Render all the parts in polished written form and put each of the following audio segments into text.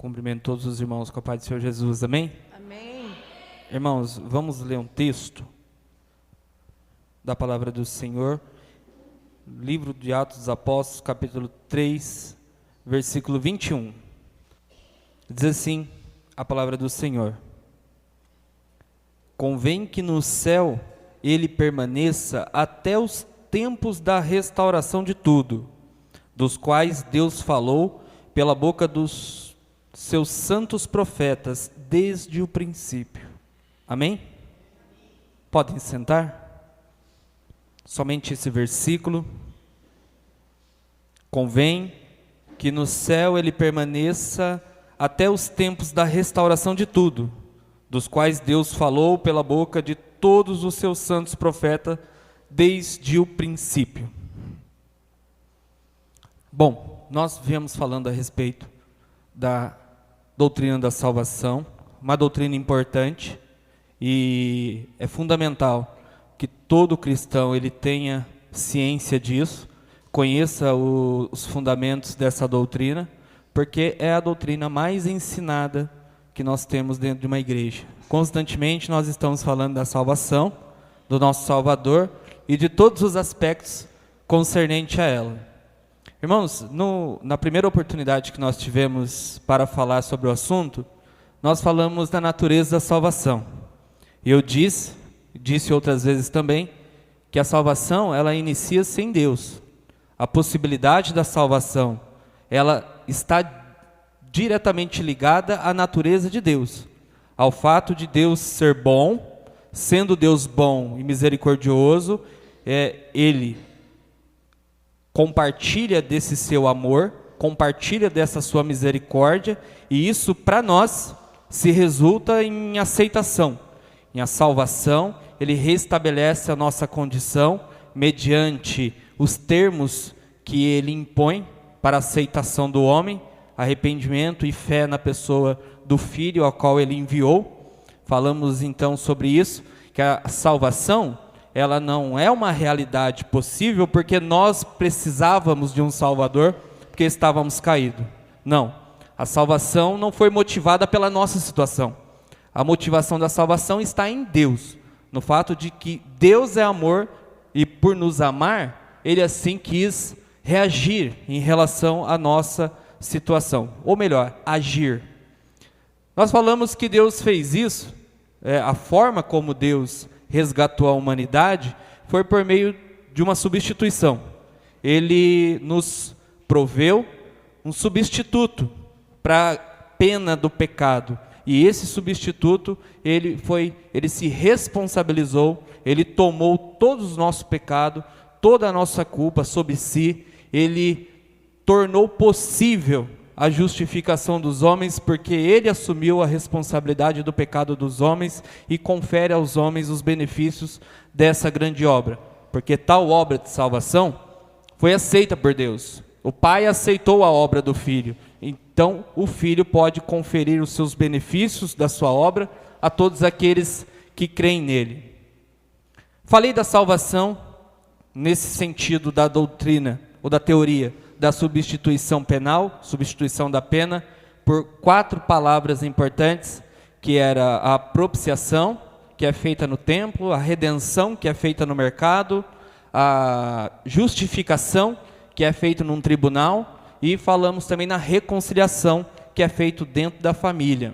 Cumprimento todos os irmãos com a paz do Senhor Jesus, amém? Amém. Irmãos, vamos ler um texto da palavra do Senhor, livro de Atos dos Apóstolos, capítulo 3, versículo 21. Diz assim a palavra do Senhor: convém que no céu ele permaneça até os tempos da restauração de tudo, dos quais Deus falou pela boca dos seus santos profetas desde o princípio. Amém? Podem sentar? Somente esse versículo. Convém que no céu ele permaneça até os tempos da restauração de tudo, dos quais Deus falou pela boca de todos os seus santos profetas desde o princípio. Bom, nós viemos falando a respeito da doutrina da salvação, uma doutrina importante, e é fundamental que todo cristão ele tenha ciência disso, conheça os fundamentos dessa doutrina, porque é a doutrina mais ensinada que nós temos dentro de uma igreja. Constantemente nós estamos falando da salvação, do nosso Salvador e de todos os aspectos concernentes a ela. Irmãos, na primeira oportunidade que nós tivemos para falar sobre o assunto, nós falamos da natureza da salvação. E eu disse outras vezes também, que a salvação ela inicia-se em Deus. A possibilidade da salvação, ela está diretamente ligada à natureza de Deus, ao fato de Deus ser bom, sendo Deus bom e misericordioso, Ele compartilha desse seu amor, compartilha dessa sua misericórdia, e isso para nós se resulta em aceitação, em a salvação. Ele restabelece a nossa condição mediante os termos que Ele impõe para a aceitação do homem, arrependimento e fé na pessoa do Filho ao qual Ele enviou. Falamos então sobre isso, que a salvação ela não é uma realidade possível porque nós precisávamos de um Salvador, porque estávamos caídos. Não, a salvação não foi motivada pela nossa situação. A motivação da salvação está em Deus, no fato de que Deus é amor e por nos amar, Ele assim quis reagir em relação à nossa situação, ou melhor, agir. Nós falamos que Deus fez isso, a forma como Deus resgatou a humanidade foi por meio de uma substituição. Ele nos proveu um substituto para a pena do pecado, e esse substituto ele se responsabilizou, ele tomou todos os nossos pecados, toda a nossa culpa sobre si, ele tornou possível a justificação dos homens, porque Ele assumiu a responsabilidade do pecado dos homens e confere aos homens os benefícios dessa grande obra, porque tal obra de salvação foi aceita por Deus. O Pai aceitou a obra do Filho, então o Filho pode conferir os seus benefícios da sua obra a todos aqueles que creem nele. Falei da salvação nesse sentido da doutrina ou da teoria da substituição penal, substituição da pena, por 4 palavras importantes, que era a propiciação, que é feita no templo, a redenção, que é feita no mercado, a justificação, que é feita num tribunal, e falamos também na reconciliação, que é feito dentro da família.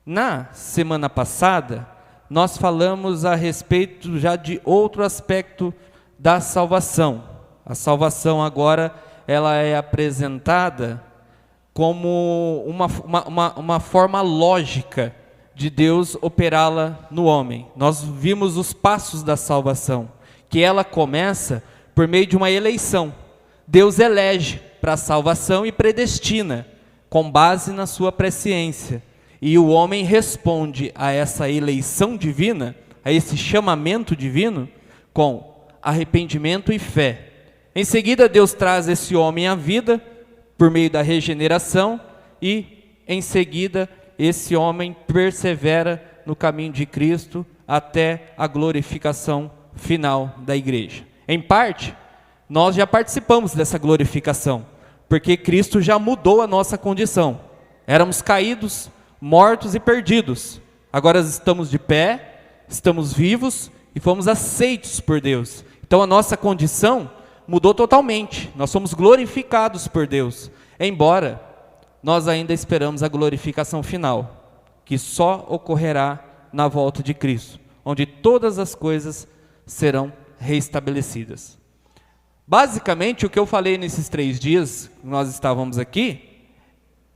Na semana passada, nós falamos a respeito já de outro aspecto da salvação. A salvação agora ela é apresentada como uma forma lógica de Deus operá-la no homem. Nós vimos os passos da salvação, que ela começa por meio de uma eleição. Deus elege para a salvação e predestina, com base na sua presciência. E o homem responde a essa eleição divina, a esse chamamento divino, com arrependimento e fé. Em seguida, Deus traz esse homem à vida por meio da regeneração e, em seguida, esse homem persevera no caminho de Cristo até a glorificação final da igreja. Em parte, nós já participamos dessa glorificação, porque Cristo já mudou a nossa condição. Éramos caídos, mortos e perdidos. Agora estamos de pé, estamos vivos e fomos aceitos por Deus. Então a nossa condição mudou totalmente. Nós somos glorificados por Deus. Embora nós ainda esperamos a glorificação final, que só ocorrerá na volta de Cristo, onde todas as coisas serão reestabelecidas. Basicamente, o que eu falei nesses 3 dias que nós estávamos aqui,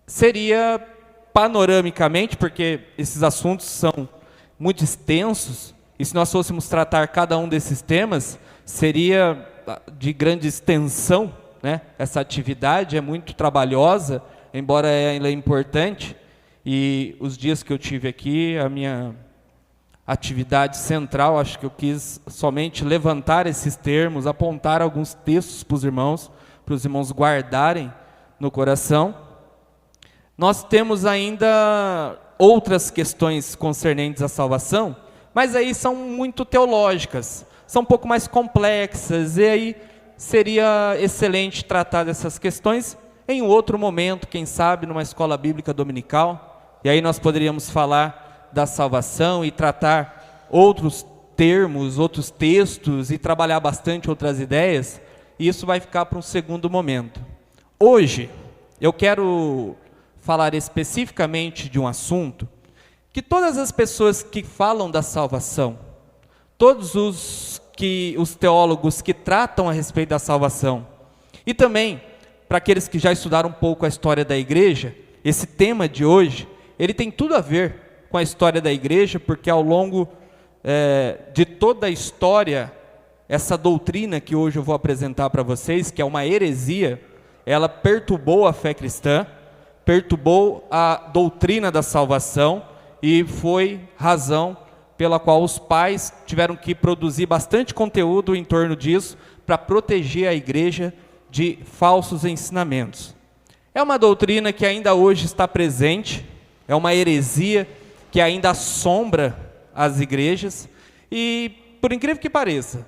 seria panoramicamente, porque esses assuntos são muito extensos, e se nós fôssemos tratar cada um desses temas, seria de grande extensão, né? Essa atividade é muito trabalhosa, embora ela é importante, e os dias que eu tive aqui, a minha atividade central, acho que eu quis somente levantar esses termos, apontar alguns textos para os irmãos guardarem no coração. Nós temos ainda outras questões concernentes à salvação, mas aí são muito teológicas, são um pouco mais complexas, e aí seria excelente tratar dessas questões em outro momento, quem sabe numa escola bíblica dominical, e aí nós poderíamos falar da salvação e tratar outros termos, outros textos e trabalhar bastante outras ideias, e isso vai ficar para um segundo momento. Hoje, eu quero falar especificamente de um assunto que todas as pessoas que falam da salvação, todos os teólogos que tratam a respeito da salvação, e também para aqueles que já estudaram um pouco a história da igreja, esse tema de hoje, ele tem tudo a ver com a história da igreja, porque ao longo de toda a história, essa doutrina que hoje eu vou apresentar para vocês, que é uma heresia, ela perturbou a fé cristã, perturbou a doutrina da salvação, e foi razão pela qual os pais tiveram que produzir bastante conteúdo em torno disso, para proteger a igreja de falsos ensinamentos. É uma doutrina que ainda hoje está presente, é uma heresia que ainda assombra as igrejas, e por incrível que pareça,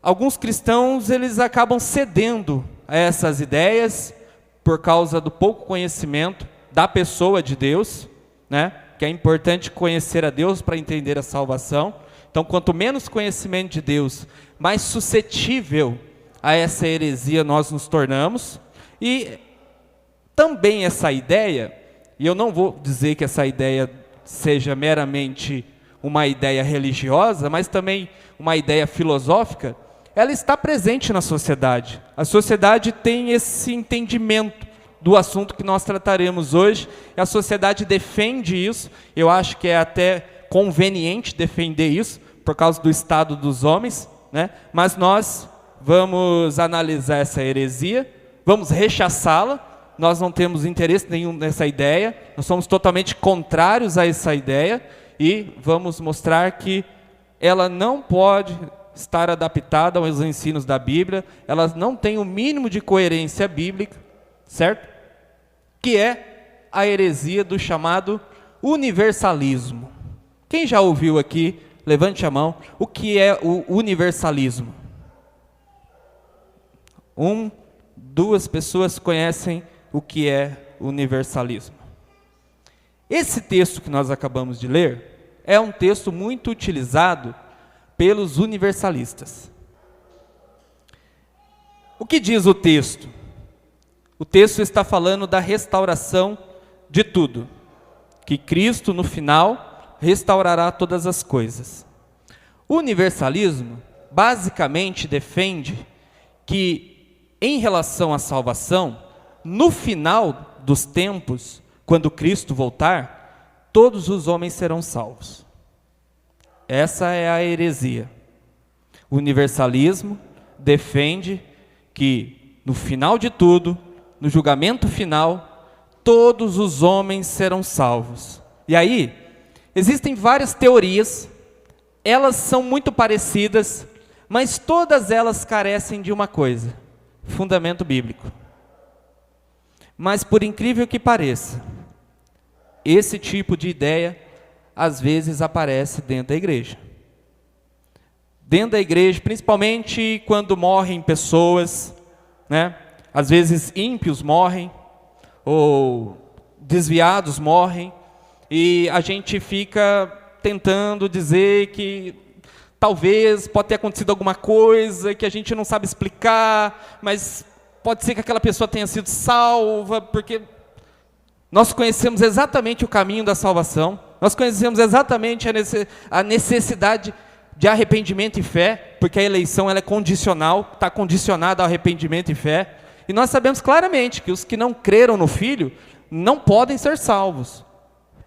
alguns cristãos eles acabam cedendo a essas ideias por causa do pouco conhecimento da pessoa de Deus, né? Que é importante conhecer a Deus para entender a salvação. Então, quanto menos conhecimento de Deus, mais suscetível a essa heresia nós nos tornamos. E também essa ideia, e eu não vou dizer que essa ideia seja meramente uma ideia religiosa, mas também uma ideia filosófica, ela está presente na sociedade. A sociedade tem esse entendimento do assunto que nós trataremos hoje, e a sociedade defende isso. Eu acho que é até conveniente defender isso, por causa do estado dos homens, né? Mas nós vamos analisar essa heresia, vamos rechaçá-la. Nós não temos interesse nenhum nessa ideia, nós somos totalmente contrários a essa ideia, e vamos mostrar que ela não pode estar adaptada aos ensinos da Bíblia, ela não tem o mínimo de coerência bíblica, certo? Que é a heresia do chamado universalismo. Quem já ouviu aqui, levante a mão, o que é o universalismo? 2 pessoas conhecem o que é universalismo. Esse texto que nós acabamos de ler é um texto muito utilizado pelos universalistas. O que diz o texto? O texto está falando da restauração de tudo, que Cristo no final restaurará todas as coisas. O universalismo basicamente defende que, em relação à salvação, no final dos tempos, quando Cristo voltar, todos os homens serão salvos. Essa é a heresia. O universalismo defende que, no final de tudo, no julgamento final, todos os homens serão salvos. E aí, existem várias teorias, elas são muito parecidas, mas todas elas carecem de uma coisa: fundamento bíblico. Mas, por incrível que pareça, esse tipo de ideia, às vezes, aparece dentro da igreja. Dentro da igreja, principalmente quando morrem pessoas, né? Às vezes ímpios morrem, ou desviados morrem, e a gente fica tentando dizer que talvez pode ter acontecido alguma coisa que a gente não sabe explicar, mas pode ser que aquela pessoa tenha sido salva, porque nós conhecemos exatamente o caminho da salvação, nós conhecemos exatamente a necessidade de arrependimento e fé, porque a eleição ela é condicional, está condicionada ao arrependimento e fé, e nós sabemos claramente que os que não creram no Filho não podem ser salvos,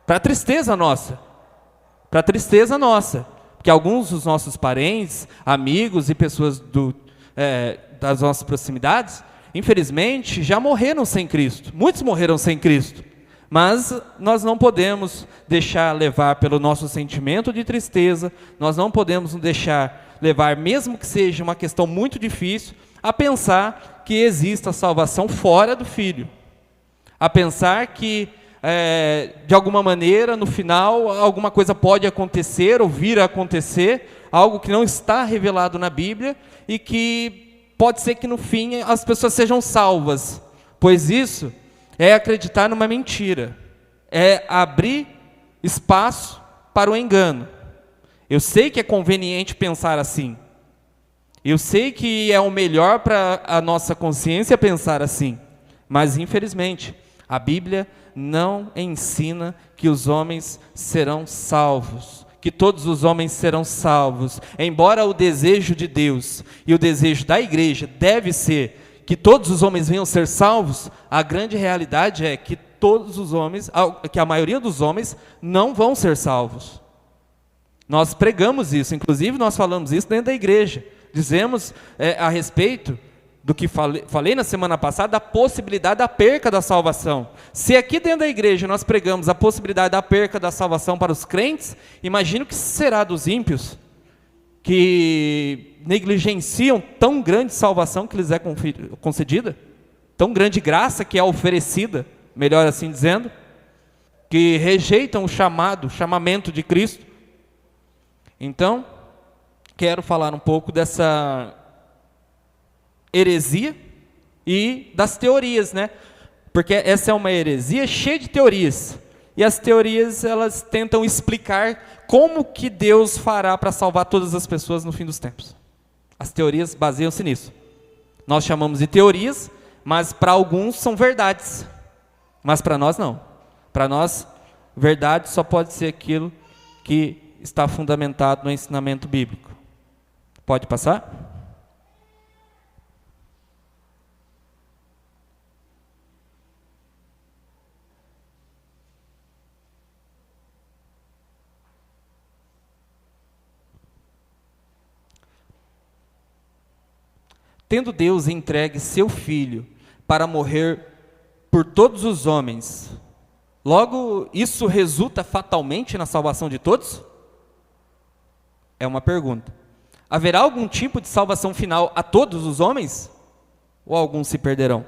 para tristeza nossa, porque alguns dos nossos parentes, amigos e pessoas das nossas proximidades, infelizmente, já morreram sem Cristo, muitos morreram sem Cristo, mas nós não podemos deixar levar pelo nosso sentimento de tristeza, nós não podemos nos deixar levar, mesmo que seja uma questão muito difícil, a pensar que exista salvação fora do Filho, a pensar que, de alguma maneira, no final, alguma coisa pode acontecer ou vir a acontecer, algo que não está revelado na Bíblia e que pode ser que no fim as pessoas sejam salvas, pois isso é acreditar numa mentira, é abrir espaço para o engano. Eu sei que é conveniente pensar assim, eu sei que é o melhor para a nossa consciência pensar assim, mas infelizmente a Bíblia não ensina que os homens serão salvos, que todos os homens serão salvos, embora o desejo de Deus e o desejo da igreja deve ser que todos os homens venham ser salvos, a grande realidade é que todos os homens, que a maioria dos homens não vão ser salvos. Nós pregamos isso, inclusive nós falamos isso dentro da igreja, dizemos a respeito do que falei na semana passada, da possibilidade da perca da salvação. Se aqui dentro da igreja nós pregamos a possibilidade da perca da salvação para os crentes, imagino o que será dos ímpios, que negligenciam tão grande salvação que lhes é concedida, tão grande graça que é oferecida, melhor assim dizendo, que rejeitam o chamamento de Cristo. Então, quero falar um pouco dessa heresia e das teorias, né? Porque essa é uma heresia cheia de teorias. E as teorias, elas tentam explicar como que Deus fará para salvar todas as pessoas no fim dos tempos. As teorias baseiam-se nisso. Nós chamamos de teorias, mas para alguns são verdades. Mas para nós não. Para nós, verdade só pode ser aquilo que está fundamentado no ensinamento bíblico. Pode passar? Tendo Deus entregue seu Filho para morrer por todos os homens, logo isso resulta fatalmente na salvação de todos? É uma pergunta. Haverá algum tipo de salvação final a todos os homens? Ou alguns se perderão?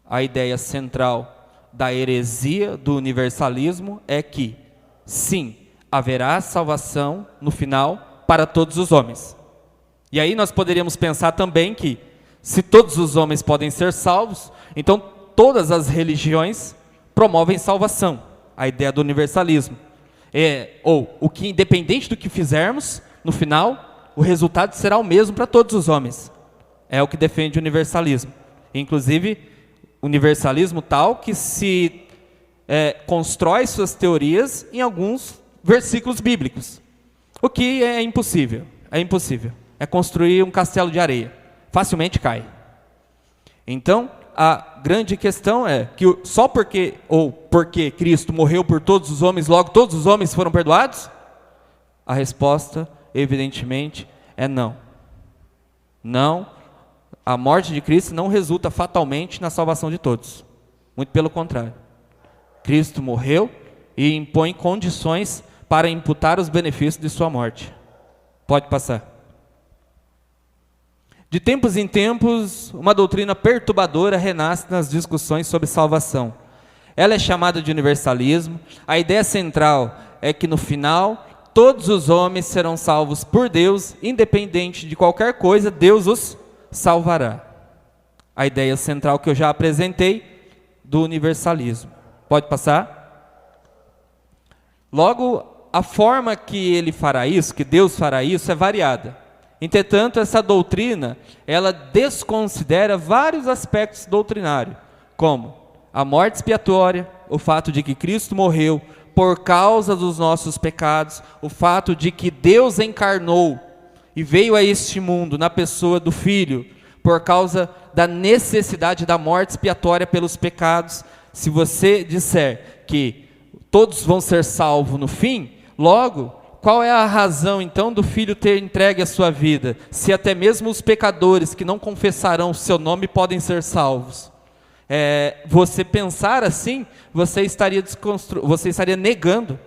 A ideia central da heresia do universalismo é que, sim, haverá salvação no final para todos os homens. E aí nós poderíamos pensar também que, se todos os homens podem ser salvos, então todas as religiões promovem salvação, a ideia do universalismo. Ou o que, independente do que fizermos, no final, o resultado será o mesmo para todos os homens. É o que defende o universalismo. Inclusive, universalismo tal que se constrói suas teorias em alguns versículos bíblicos. O que é impossível. É impossível. É construir um castelo de areia. Facilmente cai. Então, a grande questão é que só porque Cristo morreu por todos os homens, logo todos os homens foram perdoados? A resposta, evidentemente, é não. Não, a morte de Cristo não resulta fatalmente na salvação de todos. Muito pelo contrário. Cristo morreu e impõe condições para imputar os benefícios de sua morte. Pode passar. De tempos em tempos, uma doutrina perturbadora renasce nas discussões sobre salvação. Ela é chamada de universalismo. A ideia central é que no final, todos os homens serão salvos por Deus, independente de qualquer coisa, Deus os salvará. A ideia central que eu já apresentei do universalismo. Pode passar? Logo, a forma que ele fará isso, que Deus fará isso, é variada. Entretanto, essa doutrina, ela desconsidera vários aspectos doutrinários, como a morte expiatória, o fato de que Cristo morreu por causa dos nossos pecados, o fato de que Deus encarnou e veio a este mundo na pessoa do Filho, por causa da necessidade da morte expiatória pelos pecados. Se você disser que todos vão ser salvos no fim, logo, qual é a razão então do Filho ter entregue a sua vida, se até mesmo os pecadores que não confessarão o seu nome podem ser salvos? Você pensar assim, você estaria negando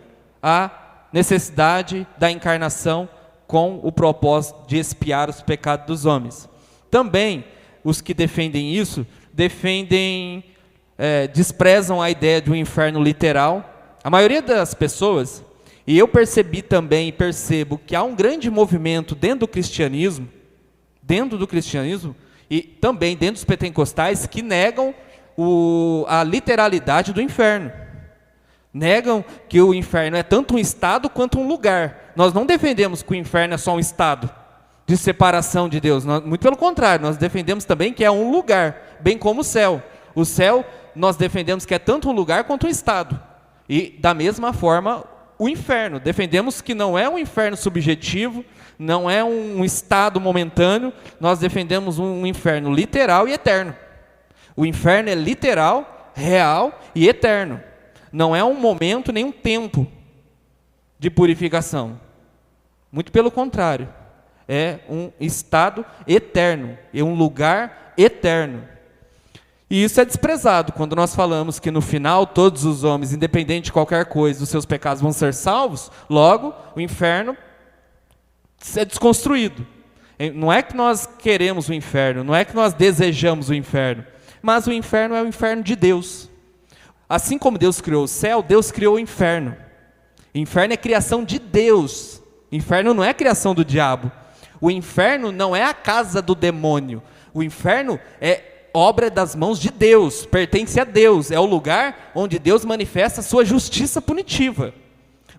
a necessidade da encarnação com o propósito de expiar os pecados dos homens. Também, os que defendem isso, desprezam a ideia de um inferno literal. A maioria das pessoas, e eu percebi também e percebo que há um grande movimento dentro do cristianismo, e também dentro dos pentecostais, que negam a literalidade do inferno. Negam que o inferno é tanto um estado quanto um lugar. Nós não defendemos que o inferno é só um estado de separação de Deus. Muito pelo contrário, nós defendemos também que é um lugar, bem como o céu. O céu, nós defendemos que é tanto um lugar quanto um estado. E, da mesma forma, o inferno. Defendemos que não é um inferno subjetivo, não é um estado momentâneo, nós defendemos um inferno literal e eterno. O inferno é literal, real e eterno. Não é um momento nem um tempo de purificação. Muito pelo contrário. É um estado eterno, é um lugar eterno. E isso é desprezado quando nós falamos que no final todos os homens, independente de qualquer coisa, dos seus pecados vão ser salvos. Logo, o inferno é desconstruído. Não é que nós queremos o inferno, não é que nós desejamos o inferno, mas o inferno é o inferno de Deus. Assim como Deus criou o céu, Deus criou o inferno. O inferno é criação de Deus. O inferno não é criação do diabo. O inferno não é a casa do demônio. O inferno é obra das mãos de Deus, pertence a Deus. É o lugar onde Deus manifesta a sua justiça punitiva.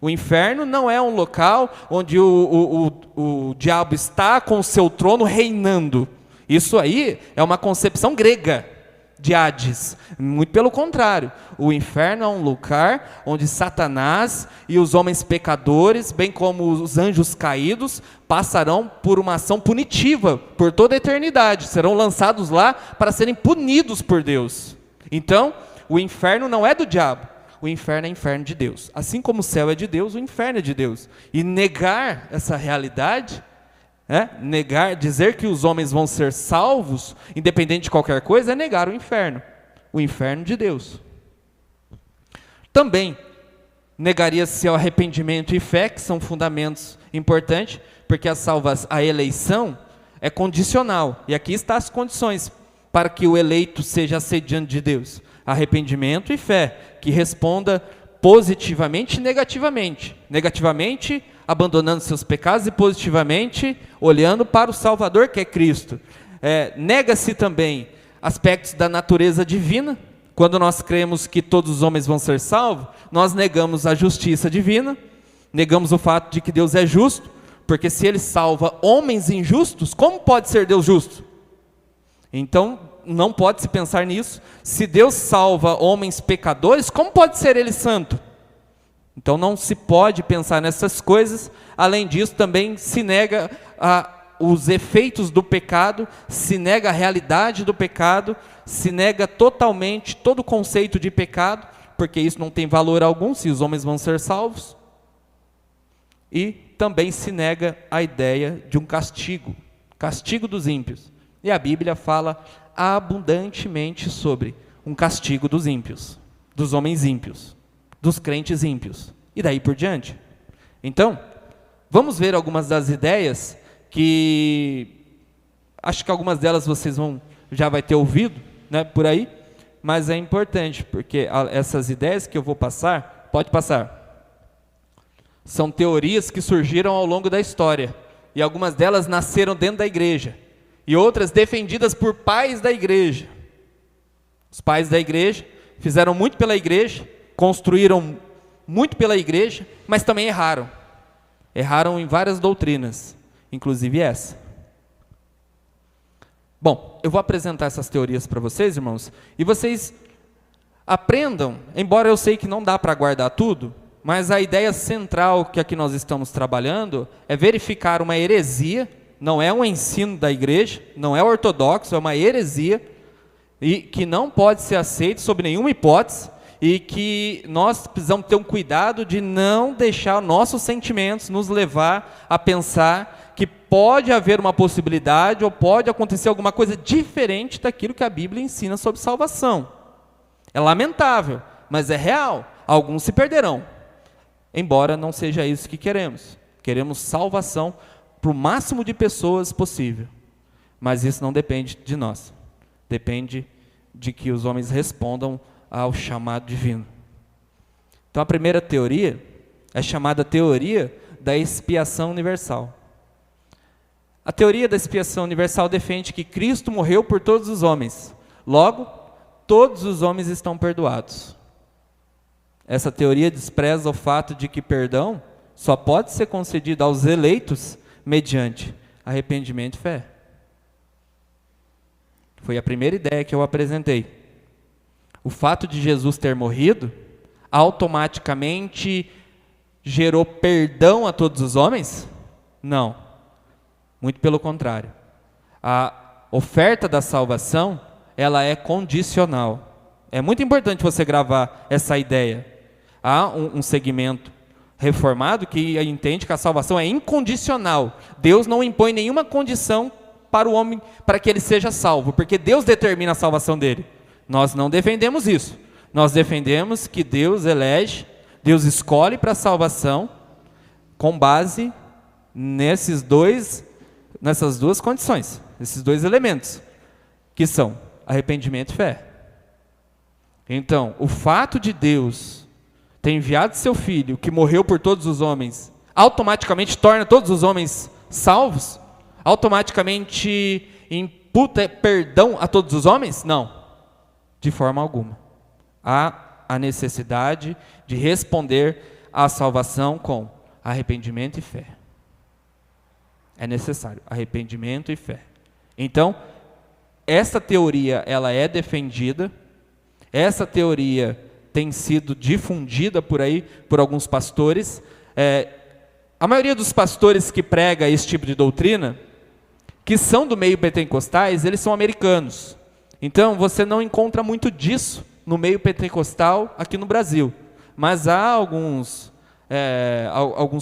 O inferno não é um local onde o diabo está com o seu trono reinando. Isso aí é uma concepção grega de Hades. Muito pelo contrário, o inferno é um lugar onde Satanás e os homens pecadores, bem como os anjos caídos, passarão por uma ação punitiva por toda a eternidade, serão lançados lá para serem punidos por Deus. Então, o inferno não é do diabo, o inferno é inferno de Deus. Assim como o céu é de Deus, o inferno é de Deus. E negar essa realidade, dizer que os homens vão ser salvos, independente de qualquer coisa, é negar o inferno de Deus. Também negaria-se ao arrependimento e fé, que são fundamentos importantes, porque a eleição é condicional, e aqui estão as condições para que o eleito seja aceito diante de Deus: arrependimento e fé, que responda positivamente e negativamente. Negativamente, abandonando seus pecados, e positivamente, olhando para o Salvador, que é Cristo. Nega-se também aspectos da natureza divina. Quando nós cremos que todos os homens vão ser salvos, nós negamos a justiça divina, negamos o fato de que Deus é justo, porque se Ele salva homens injustos, como pode ser Deus justo? Então, não pode se pensar nisso. Se Deus salva homens pecadores, como pode ser Ele santo? Então não se pode pensar nessas coisas. Além disso, também se nega os efeitos do pecado, se nega a realidade do pecado, se nega totalmente todo o conceito de pecado, porque isso não tem valor algum se os homens vão ser salvos. E também se nega a ideia de um castigo dos ímpios. E a Bíblia fala abundantemente sobre um castigo dos ímpios, dos homens ímpios, dos crentes ímpios, e daí por diante. Então, vamos ver algumas das ideias que acho que algumas delas vocês já vai ter ouvido, né, por aí, mas é importante, porque essas ideias que eu vou passar, pode passar, são teorias que surgiram ao longo da história, e algumas delas nasceram dentro da igreja, e outras defendidas por pais da igreja. Os pais da igreja fizeram muito pela igreja, construíram muito pela igreja, mas também erraram. Erraram em várias doutrinas, inclusive essa. Bom, eu vou apresentar essas teorias para vocês, irmãos, e vocês aprendam, embora eu sei que não dá para guardar tudo, mas a ideia central que aqui nós estamos trabalhando é verificar uma heresia, não é um ensino da igreja, não é ortodoxo, é uma heresia, e que não pode ser aceito sob nenhuma hipótese, e que nós precisamos ter um cuidado de não deixar nossos sentimentos nos levar a pensar que pode haver uma possibilidade ou pode acontecer alguma coisa diferente daquilo que a Bíblia ensina sobre salvação. É lamentável, mas é real. Alguns se perderão, embora não seja isso que queremos. Queremos salvação para o máximo de pessoas possível, mas isso não depende de nós. Depende de que os homens respondam ao chamado divino. Então a primeira teoria é chamada teoria da expiação universal. A teoria da expiação universal defende que Cristo morreu por todos os homens. Logo, todos os homens estão perdoados. Essa teoria despreza o fato de que perdão só pode ser concedido aos eleitos mediante arrependimento e fé. Foi a primeira ideia que eu apresentei. O fato de Jesus ter morrido automaticamente gerou perdão a todos os homens? Não. Muito pelo contrário. A oferta da salvação, ela é condicional. É muito importante você gravar essa ideia. Há um segmento reformado que entende que a salvação é incondicional. Deus não impõe nenhuma condição para o homem para que ele seja salvo, porque Deus determina a salvação dele. Nós não defendemos isso. Nós defendemos que Deus elege, Deus escolhe para a salvação com base nessas duas condições, esses dois elementos, que são arrependimento e fé. Então, o fato de Deus ter enviado seu Filho, que morreu por todos os homens, automaticamente torna todos os homens salvos? Automaticamente imputa perdão a todos os homens? Não, de forma alguma. Há a necessidade de responder à salvação com arrependimento e fé. É necessário arrependimento e fé. Então, essa teoria ela é defendida, essa teoria tem sido difundida por aí, por alguns pastores. A maioria dos pastores que prega esse tipo de doutrina, que são do meio pentecostais, eles são americanos. Então, você não encontra muito disso no meio pentecostal aqui no Brasil. Mas há alguns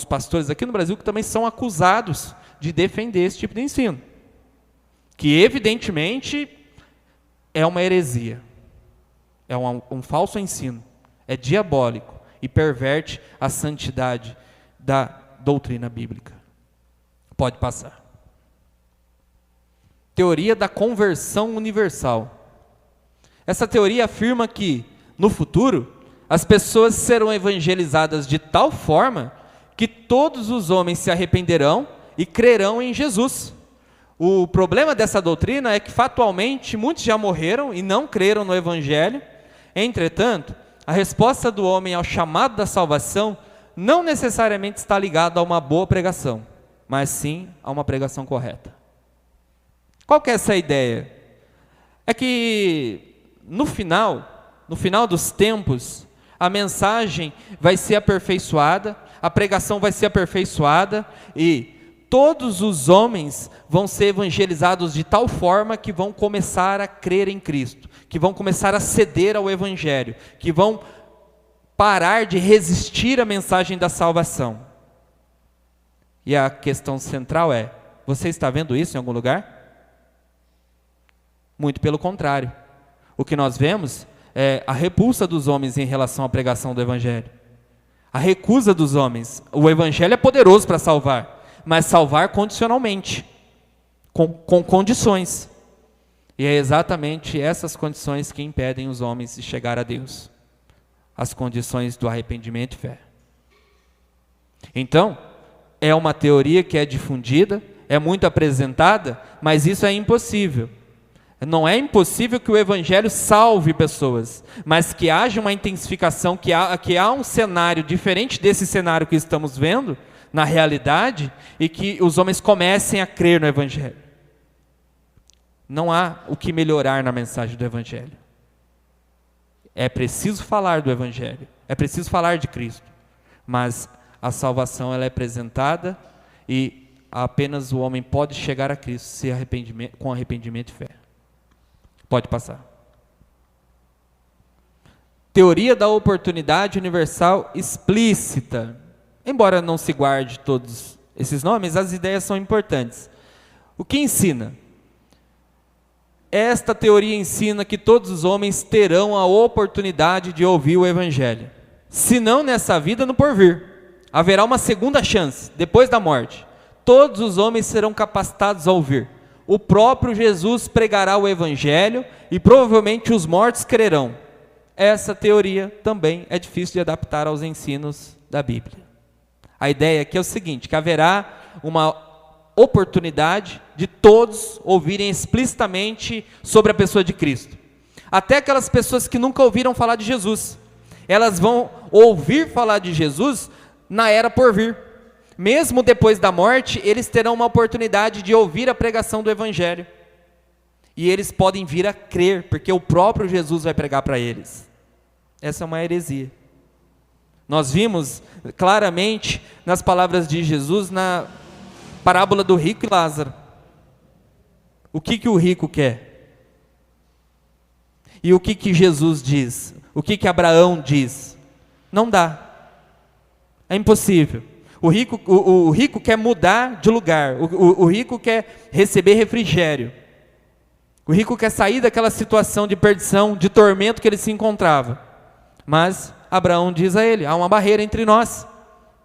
pastores aqui no Brasil que também são acusados de defender esse tipo de ensino, que evidentemente é uma heresia, é um falso ensino, é diabólico e perverte a santidade da doutrina bíblica. Pode passar. Teoria da conversão universal. Essa teoria afirma que, no futuro, as pessoas serão evangelizadas de tal forma que todos os homens se arrependerão e crerão em Jesus. O problema dessa doutrina é que, fatualmente, muitos já morreram e não creram no Evangelho. Entretanto, a resposta do homem ao chamado da salvação não necessariamente está ligada a uma boa pregação, mas sim a uma pregação correta. Qual que é essa ideia? É que no final dos tempos, a mensagem vai ser aperfeiçoada, a pregação vai ser aperfeiçoada e todos os homens vão ser evangelizados de tal forma que vão começar a crer em Cristo, que vão começar a ceder ao Evangelho, que vão parar de resistir à mensagem da salvação. E a questão central é: você está vendo isso em algum lugar? Muito pelo contrário. O que nós vemos é a repulsa dos homens em relação à pregação do Evangelho. A recusa dos homens. O Evangelho é poderoso para salvar, mas salvar condicionalmente, com condições. E é exatamente essas condições que impedem os homens de chegar a Deus. As condições do arrependimento e fé. Então, é uma teoria que é difundida, é muito apresentada, mas isso é impossível. Não é impossível que o Evangelho salve pessoas, mas que haja uma intensificação, que há um cenário diferente desse cenário que estamos vendo, na realidade, e que os homens comecem a crer no Evangelho. Não há o que melhorar na mensagem do Evangelho. É preciso falar do Evangelho, é preciso falar de Cristo, mas a salvação ela é apresentada e apenas o homem pode chegar a Cristo com arrependimento e fé. Pode passar. Teoria da oportunidade universal explícita. Embora não se guarde todos esses nomes, as ideias são importantes. O que ensina? Esta teoria ensina que todos os homens terão a oportunidade de ouvir o Evangelho. Se não nessa vida, no porvir. Haverá uma segunda chance, depois da morte. Todos os homens serão capacitados a ouvir. O próprio Jesus pregará o Evangelho e provavelmente os mortos crerão. Essa teoria também é difícil de adaptar aos ensinos da Bíblia. A ideia aqui é o seguinte, que haverá uma oportunidade de todos ouvirem explicitamente sobre a pessoa de Cristo. Até aquelas pessoas que nunca ouviram falar de Jesus, elas vão ouvir falar de Jesus na era por vir. Mesmo depois da morte, eles terão uma oportunidade de ouvir a pregação do Evangelho. E eles podem vir a crer, porque o próprio Jesus vai pregar para eles. Essa é uma heresia. Nós vimos claramente nas palavras de Jesus na parábola do rico e Lázaro. O que o rico quer? E o que Jesus diz? O que Abraão diz? Não dá. É impossível. O rico quer mudar de lugar. O rico quer receber refrigério. O rico quer sair daquela situação de perdição, de tormento que ele se encontrava. Mas Abraão diz a ele, há uma barreira entre nós,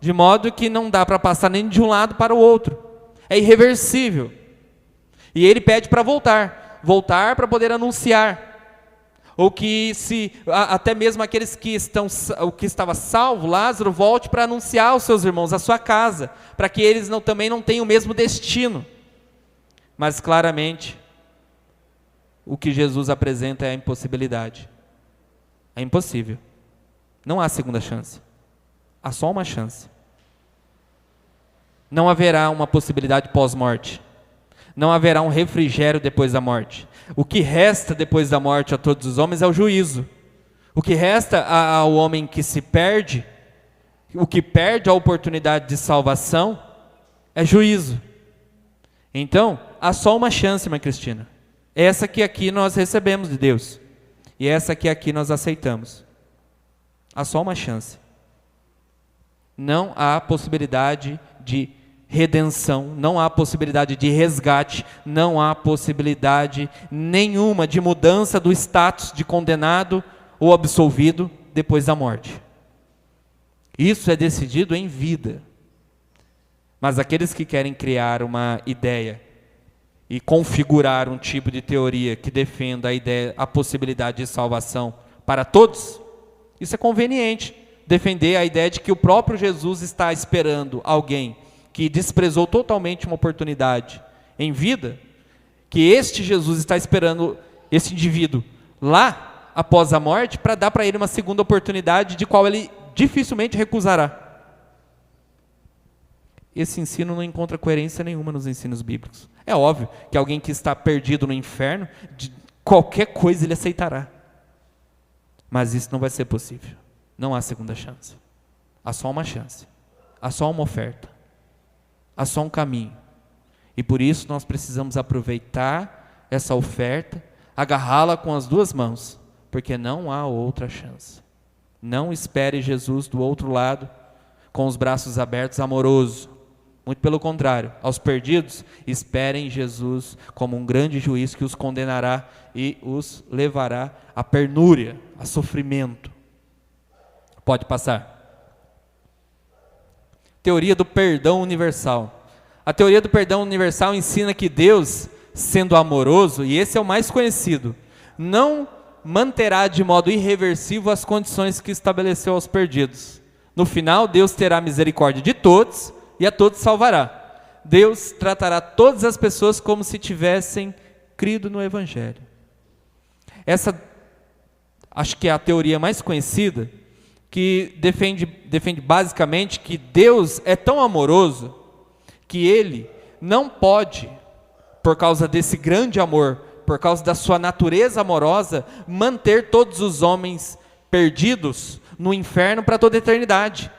de modo que não dá para passar nem de um lado para o outro. É irreversível. E ele pede para voltar para poder anunciar. Ou que até mesmo aqueles que estava salvo, Lázaro, volte para anunciar aos seus irmãos, a sua casa, para que eles também não tenham o mesmo destino. Mas claramente, o que Jesus apresenta é a impossibilidade. É impossível. Não há segunda chance. Há só uma chance. Não haverá uma possibilidade pós-morte. Não haverá um refrigério depois da morte. O que resta depois da morte a todos os homens é o juízo. O que resta ao homem que se perde, o que perde a oportunidade de salvação, é juízo. Então, há só uma chance, minha Cristina. Essa que aqui nós recebemos de Deus. E essa que aqui nós aceitamos. Há só uma chance. Não há possibilidade de redenção, não há possibilidade de resgate, não há possibilidade nenhuma de mudança do status de condenado ou absolvido depois da morte. Isso é decidido em vida. Mas aqueles que querem criar uma ideia e configurar um tipo de teoria que defenda a possibilidade de salvação para todos, isso é conveniente. Defender a ideia de que o próprio Jesus está esperando alguém que desprezou totalmente uma oportunidade em vida, que este Jesus está esperando esse indivíduo lá, após a morte, para dar para ele uma segunda oportunidade, de qual ele dificilmente recusará. Esse ensino não encontra coerência nenhuma nos ensinos bíblicos. É óbvio que alguém que está perdido no inferno, de qualquer coisa ele aceitará. Mas isso não vai ser possível. Não há segunda chance. Há só uma chance. Há só uma oferta. Há só um caminho. E por isso nós precisamos aproveitar essa oferta, agarrá-la com as duas mãos, porque não há outra chance. Não espere Jesus do outro lado, com os braços abertos, amoroso. Muito pelo contrário, aos perdidos, esperem Jesus como um grande juiz que os condenará e os levará à penúria, a sofrimento. Pode passar. Teoria do perdão universal. A teoria do perdão universal ensina que Deus, sendo amoroso, e esse é o mais conhecido, não manterá de modo irreversível as condições que estabeleceu aos perdidos. No final, Deus terá misericórdia de todos e a todos salvará. Deus tratará todas as pessoas como se tivessem crido no Evangelho. Essa, acho que é a teoria mais conhecida, que defende basicamente que Deus é tão amoroso que Ele não pode, por causa desse grande amor, por causa da sua natureza amorosa, manter todos os homens perdidos no inferno para toda a eternidade.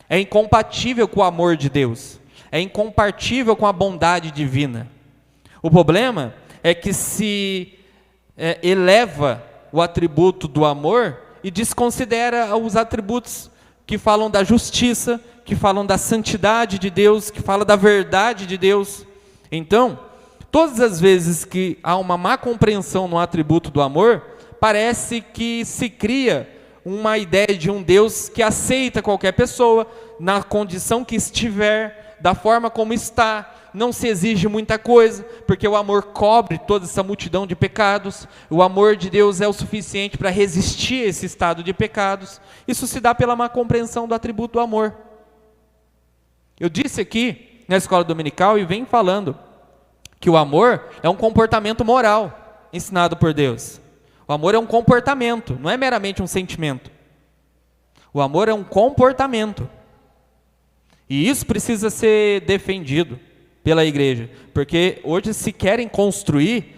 É incompatível com o amor de Deus, é incompatível com a bondade divina. O problema é que se eleva o atributo do amor e desconsidera os atributos que falam da justiça, que falam da santidade de Deus, que falam da verdade de Deus. Então, todas as vezes que há uma má compreensão no atributo do amor, parece que se cria uma ideia de um Deus que aceita qualquer pessoa, na condição que estiver, da forma como está, não se exige muita coisa, porque o amor cobre toda essa multidão de pecados, o amor de Deus é o suficiente para resistir a esse estado de pecados. Isso se dá pela má compreensão do atributo do amor. Eu disse aqui, na escola dominical, e venho falando, que o amor é um comportamento moral, ensinado por Deus. O amor é um comportamento, não é meramente um sentimento. O amor é um comportamento. E isso precisa ser defendido pela igreja, porque hoje se querem construir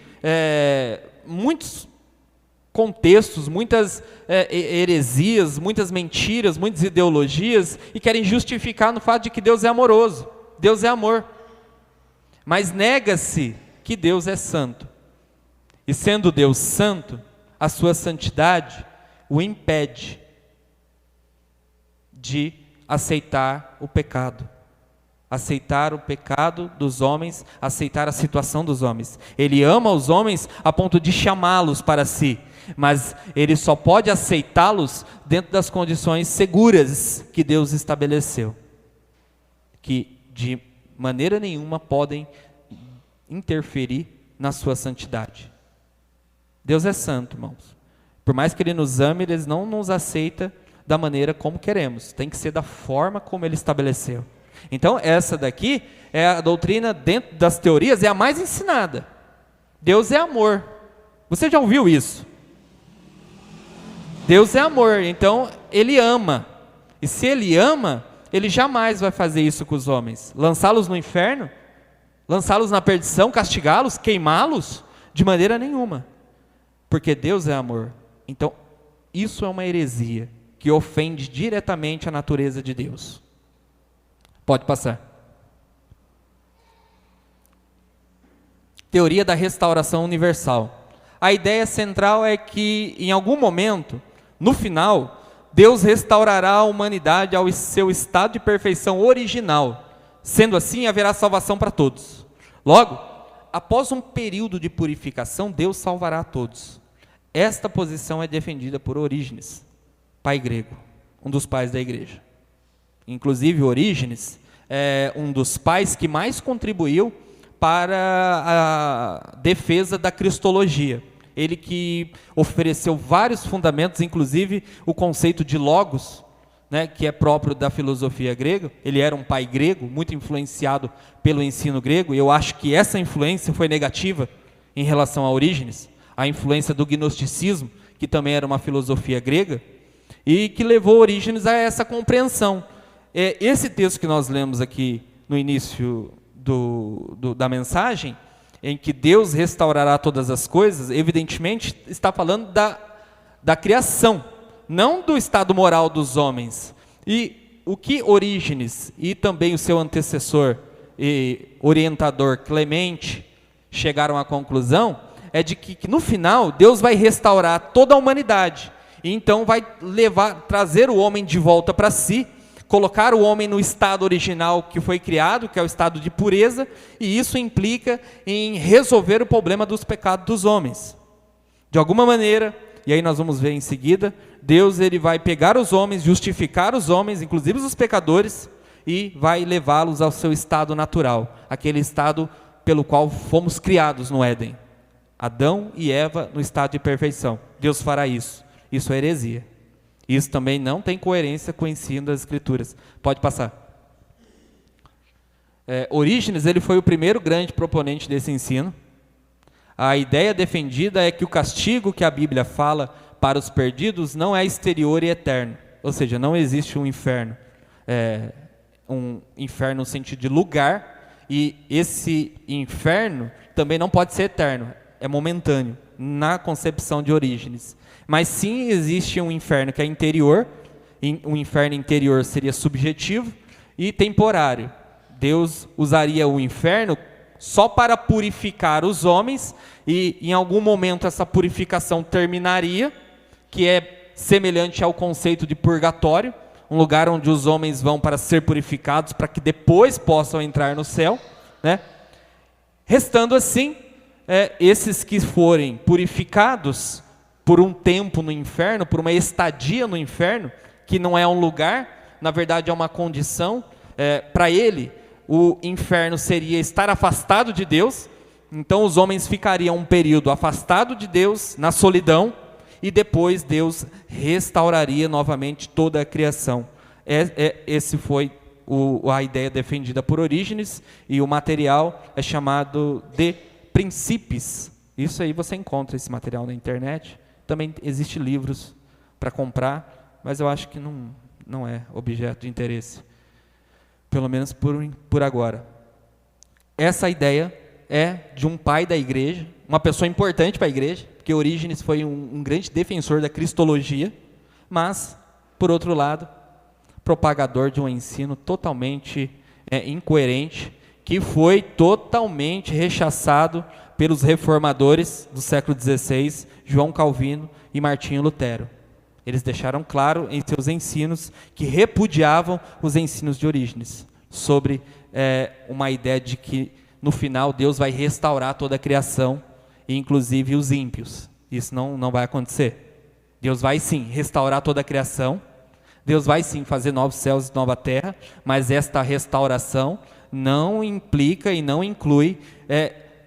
muitos contextos, muitas heresias, muitas mentiras, muitas ideologias, e querem justificar no fato de que Deus é amoroso, Deus é amor. Mas nega-se que Deus é santo. E sendo Deus santo, a sua santidade o impede de aceitar o pecado. Aceitar o pecado dos homens, aceitar a situação dos homens. Ele ama os homens a ponto de chamá-los para si, mas ele só pode aceitá-los dentro das condições seguras que Deus estabeleceu, que de maneira nenhuma podem interferir na sua santidade. Deus é santo, irmãos. Por mais que Ele nos ame, Ele não nos aceita da maneira como queremos. Tem que ser da forma como Ele estabeleceu. Então, essa daqui é a doutrina, dentro das teorias, é a mais ensinada. Deus é amor. Você já ouviu isso? Deus é amor, então Ele ama. E se Ele ama, Ele jamais vai fazer isso com os homens. Lançá-los no inferno, lançá-los na perdição, castigá-los, queimá-los, de maneira nenhuma. Porque Deus é amor. Então, isso é uma heresia que ofende diretamente a natureza de Deus. Pode passar. Teoria da restauração universal. A ideia central é que, em algum momento, no final, Deus restaurará a humanidade ao seu estado de perfeição original. Sendo assim, haverá salvação para todos. Logo, após um período de purificação, Deus salvará a todos. Esta posição é defendida por Orígenes, pai grego, um dos pais da igreja. Inclusive, Orígenes é um dos pais que mais contribuiu para a defesa da cristologia. Ele que ofereceu vários fundamentos, inclusive o conceito de logos, né, que é próprio da filosofia grega. Ele era um pai grego, muito influenciado pelo ensino grego, e eu acho que essa influência foi negativa em relação a Orígenes, a influência do gnosticismo, que também era uma filosofia grega, e que levou Orígenes a essa compreensão. Esse texto que nós lemos aqui no início da mensagem, em que Deus restaurará todas as coisas, evidentemente está falando da criação, não do estado moral dos homens. E o que Orígenes e também o seu antecessor e orientador Clemente chegaram à conclusão é de que no final Deus vai restaurar toda a humanidade, e então vai trazer o homem de volta para si, colocar o homem no estado original que foi criado, que é o estado de pureza, e isso implica em resolver o problema dos pecados dos homens. De alguma maneira, e aí nós vamos ver em seguida, Deus ele vai pegar os homens, justificar os homens, inclusive os pecadores, e vai levá-los ao seu estado natural, aquele estado pelo qual fomos criados no Éden. Adão e Eva no estado de perfeição. Deus fará isso. Isso é heresia. Isso também não tem coerência com o ensino das Escrituras. Pode passar. Orígenes ele foi o primeiro grande proponente desse ensino. A ideia defendida é que o castigo que a Bíblia fala para os perdidos não é exterior e eterno. Ou seja, não existe um inferno no sentido de lugar, e esse inferno também não pode ser eterno, é momentâneo, na concepção de Orígenes. Mas sim existe um inferno que é interior, o inferno interior seria subjetivo e temporário. Deus usaria o inferno só para purificar os homens, e em algum momento essa purificação terminaria, que é semelhante ao conceito de purgatório, um lugar onde os homens vão para ser purificados, para que depois possam entrar no céu, né? Restando assim, esses que forem purificados por um tempo no inferno, por uma estadia no inferno, que não é um lugar, na verdade é uma condição, para ele, o inferno seria estar afastado de Deus. Então os homens ficariam um período afastado de Deus, na solidão, e depois Deus restauraria novamente toda a criação. Esse foi a ideia defendida por Orígenes, e o material é chamado de Princípios. Isso aí você encontra esse material na internet. Também existem livros para comprar, mas eu acho que não é objeto de interesse, pelo menos por agora. Essa ideia é de um pai da igreja, uma pessoa importante para a igreja, porque Orígenes foi um grande defensor da cristologia, mas, por outro lado, propagador de um ensino totalmente incoerente, que foi totalmente rechaçado pelos reformadores do século XVI, João Calvino e Martinho Lutero. Eles deixaram claro em seus ensinos que repudiavam os ensinos de Orígenes, sobre uma ideia de que no final Deus vai restaurar toda a criação, inclusive os ímpios. Isso não vai acontecer. Deus vai sim restaurar toda a criação, Deus vai sim fazer novos céus e nova terra, mas esta restauração não implica e não inclui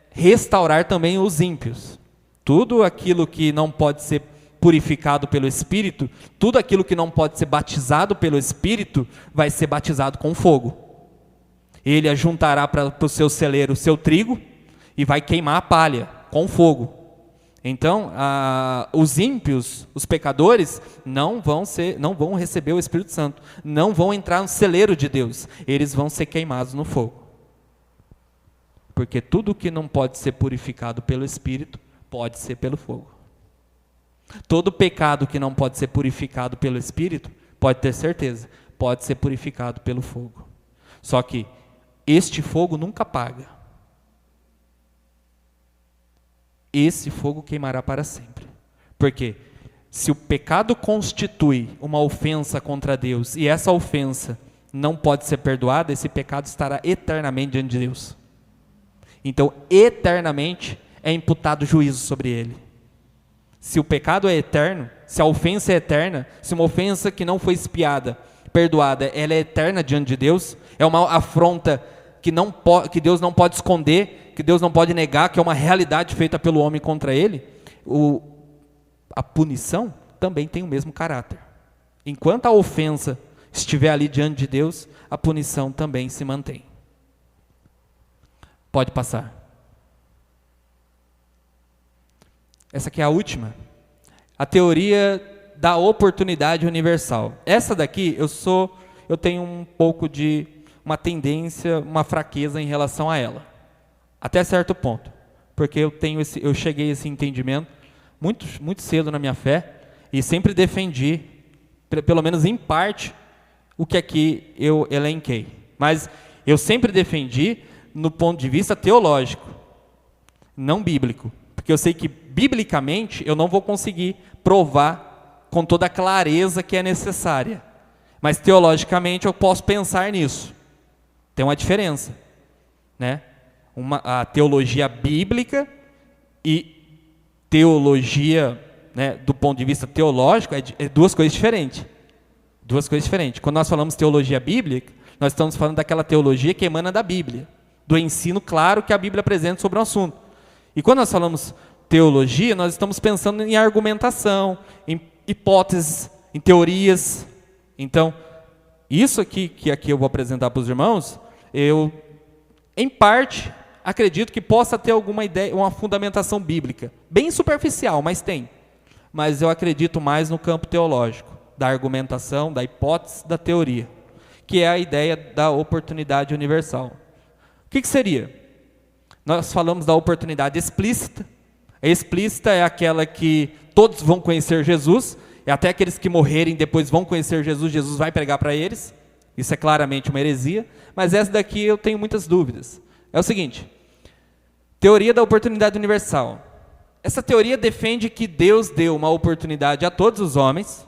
restaurar também os ímpios. Tudo aquilo que não pode ser purificado pelo Espírito, tudo aquilo que não pode ser batizado pelo Espírito, vai ser batizado com fogo. Ele ajuntará para o seu celeiro o seu trigo e vai queimar a palha com fogo. Então, os ímpios, os pecadores, não vão receber o Espírito Santo, não vão entrar no celeiro de Deus, eles vão ser queimados no fogo. Porque tudo que não pode ser purificado pelo Espírito, pode ser pelo fogo. Todo pecado que não pode ser purificado pelo Espírito, pode ter certeza, pode ser purificado pelo fogo. Só que este fogo nunca apaga. Esse fogo queimará para sempre. Porque se o pecado constitui uma ofensa contra Deus, e essa ofensa não pode ser perdoada, esse pecado estará eternamente diante de Deus. Então, eternamente é imputado juízo sobre ele. Se o pecado é eterno, se a ofensa é eterna, se uma ofensa que não foi expiada, perdoada, ela é eterna diante de Deus, é uma afronta que Deus não pode esconder, que Deus não pode negar, que é uma realidade feita pelo homem contra ele, a punição também tem o mesmo caráter. Enquanto a ofensa estiver ali diante de Deus, a punição também se mantém. Pode passar. Essa aqui é a última. A teoria da oportunidade universal. Essa daqui eu tenho um pouco de uma tendência, uma fraqueza em relação a ela. Até certo ponto. Porque eu cheguei a esse entendimento muito, muito cedo na minha fé e sempre defendi, pelo menos em parte, o que aqui eu elenquei. Mas eu sempre defendi no ponto de vista teológico, não bíblico. Porque eu sei que, biblicamente, eu não vou conseguir provar com toda a clareza que é necessária. Mas, teologicamente, eu posso pensar nisso. Tem uma diferença, né? A teologia bíblica e teologia, né, do ponto de vista teológico, é duas coisas diferentes. Duas coisas diferentes. Quando nós falamos teologia bíblica, nós estamos falando daquela teologia que emana da Bíblia, do ensino claro que a Bíblia apresenta sobre o assunto. E quando nós falamos teologia, nós estamos pensando em argumentação, em hipóteses, em teorias. Então, isso aqui que eu vou apresentar para os irmãos, eu, em parte, acredito que possa ter alguma ideia, uma fundamentação bíblica, bem superficial, mas tem. Mas eu acredito mais no campo teológico, da argumentação, da hipótese, da teoria, que é a ideia da oportunidade universal. O que seria? Nós falamos da oportunidade explícita. A explícita é aquela que todos vão conhecer Jesus, e até aqueles que morrerem depois vão conhecer Jesus, Jesus vai pregar para eles. Isso é claramente uma heresia, mas essa daqui eu tenho muitas dúvidas. É o seguinte, teoria da oportunidade universal. Essa teoria defende que Deus deu uma oportunidade a todos os homens,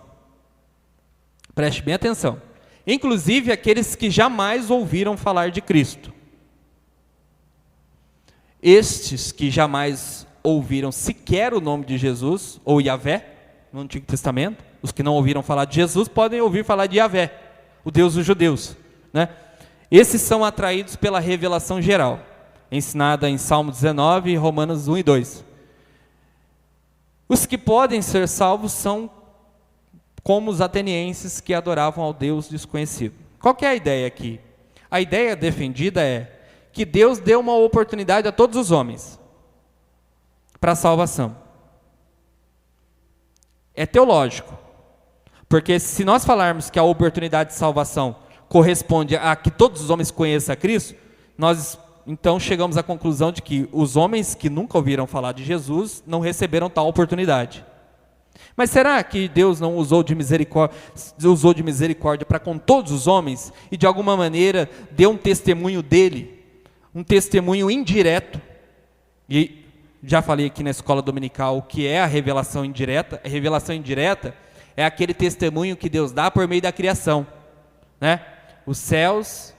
preste bem atenção, inclusive aqueles que jamais ouviram falar de Cristo. Estes que jamais ouviram sequer o nome de Jesus, ou Yahvé, no Antigo Testamento, os que não ouviram falar de Jesus podem ouvir falar de Yahvé, o Deus dos judeus, né? Esses são atraídos pela revelação geral, ensinada em Salmo 19 e Romanos 1 e 2. Os que podem ser salvos são como os atenienses que adoravam ao Deus desconhecido. Qual que é a ideia aqui? A ideia defendida é que Deus deu uma oportunidade a todos os homens para a salvação. É teológico, porque se nós falarmos que a oportunidade de salvação corresponde a que todos os homens conheçam a Cristo, nós então chegamos à conclusão de que os homens que nunca ouviram falar de Jesus não receberam tal oportunidade. Mas será que Deus não usou de misericórdia para com todos os homens e de alguma maneira deu um testemunho dele, um testemunho indireto? E já falei aqui na escola dominical o que é a revelação indireta. A revelação indireta é aquele testemunho que Deus dá por meio da criação, né? Os céus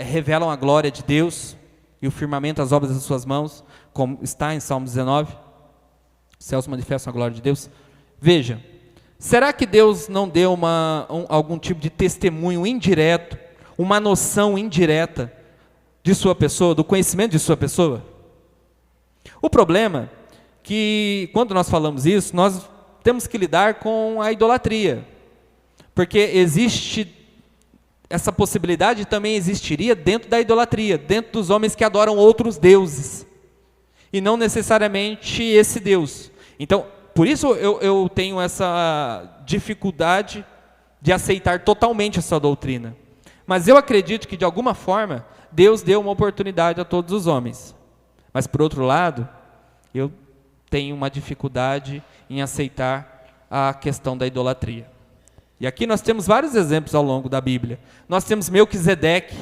revelam a glória de Deus e o firmamento as obras das suas mãos, como está em Salmo 19. Os céus manifestam a glória de Deus. Veja, será que Deus não deu algum tipo de testemunho indireto, uma noção indireta de sua pessoa, do conhecimento de sua pessoa? O problema é que, quando nós falamos isso, nós temos que lidar com a idolatria, porque existe essa possibilidade, também existiria dentro da idolatria, dentro dos homens que adoram outros deuses, e não necessariamente esse Deus. Então, por isso eu tenho essa dificuldade de aceitar totalmente essa doutrina. Mas eu acredito que, de alguma forma, Deus deu uma oportunidade a todos os homens. Mas, por outro lado, eu tenho uma dificuldade em aceitar a questão da idolatria. E aqui nós temos vários exemplos ao longo da Bíblia. Nós temos Melquisedeque.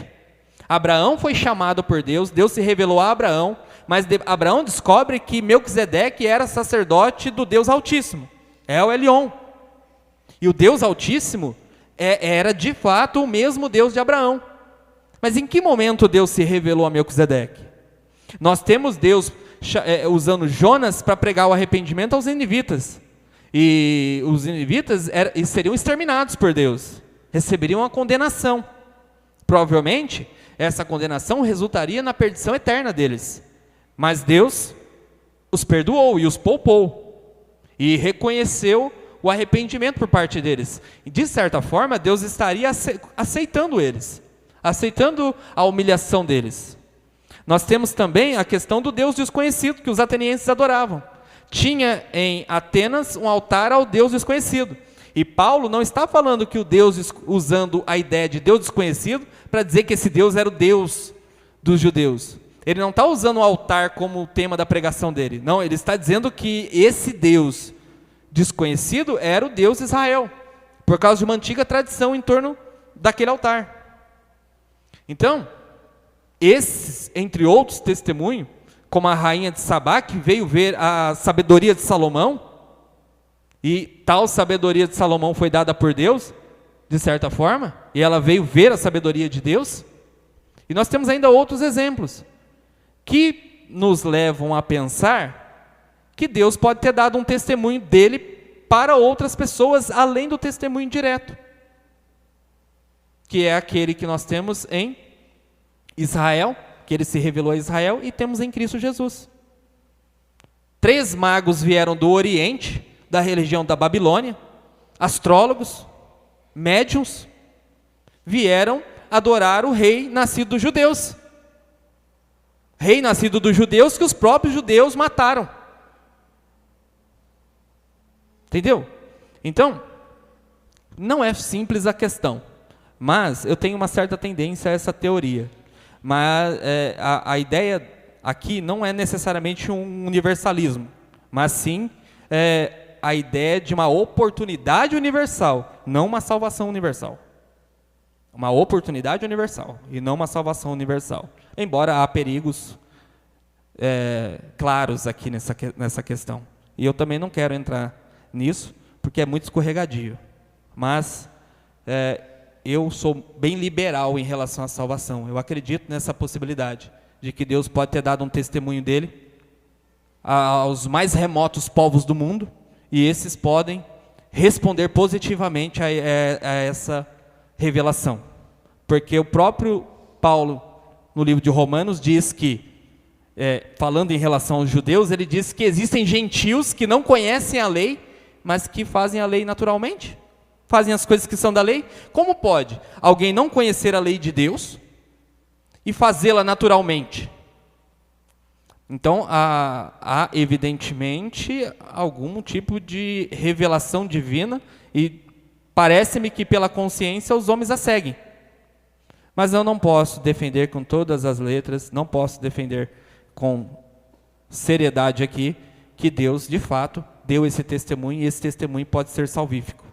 Abraão foi chamado por Deus, Deus se revelou a Abraão, mas Abraão descobre que Melquisedeque era sacerdote do Deus Altíssimo, El Elyon. E o Deus Altíssimo era de fato o mesmo Deus de Abraão. Mas em que momento Deus se revelou a Melquisedeque? Nós temos Deus usando Jonas para pregar o arrependimento aos ninivitas. E os ninivitas seriam exterminados por Deus, receberiam a condenação. Provavelmente, essa condenação resultaria na perdição eterna deles. Mas Deus os perdoou e os poupou, e reconheceu o arrependimento por parte deles. E, de certa forma, Deus estaria aceitando eles, aceitando a humilhação deles. Nós temos também a questão do Deus desconhecido, que os atenienses adoravam. Tinha em Atenas um altar ao Deus desconhecido. E Paulo não está falando que o Deus, usando a ideia de Deus desconhecido, para dizer que esse Deus era o Deus dos judeus. Ele não está usando o altar como tema da pregação dele. Não, ele está dizendo que esse Deus desconhecido era o Deus de Israel, por causa de uma antiga tradição em torno daquele altar. Então, esses, entre outros testemunhos, como a rainha de Sabá, que veio ver a sabedoria de Salomão, e tal sabedoria de Salomão foi dada por Deus, de certa forma, e ela veio ver a sabedoria de Deus. E nós temos ainda outros exemplos, que nos levam a pensar que Deus pode ter dado um testemunho dele para outras pessoas, além do testemunho direto, que é aquele que nós temos em Israel, que ele se revelou a Israel, e temos em Cristo Jesus. 3 magos vieram do Oriente, da religião da Babilônia, astrólogos, médiuns, vieram adorar o rei nascido dos judeus. Rei nascido dos judeus que os próprios judeus mataram. Entendeu? Então, não é simples a questão, mas eu tenho uma certa tendência a essa teoria. Mas a ideia aqui não é necessariamente um universalismo, mas sim a ideia de uma oportunidade universal, não uma salvação universal. Uma oportunidade universal e não uma salvação universal. Embora há perigos claros aqui nessa questão. E eu também não quero entrar nisso, porque é muito escorregadio. Mas eu sou bem liberal em relação à salvação. Eu acredito nessa possibilidade de que Deus pode ter dado um testemunho dele aos mais remotos povos do mundo, e esses podem responder positivamente a essa revelação. Porque o próprio Paulo, no livro de Romanos, diz que, falando em relação aos judeus, ele diz que existem gentios que não conhecem a lei, mas que fazem a lei naturalmente, fazem as coisas que são da lei. Como pode alguém não conhecer a lei de Deus e fazê-la naturalmente? Então, há evidentemente algum tipo de revelação divina, e parece-me que pela consciência os homens a seguem. Mas eu não posso defender com todas as letras, não posso defender com seriedade aqui, que Deus, de fato, deu esse testemunho, e esse testemunho pode ser salvífico.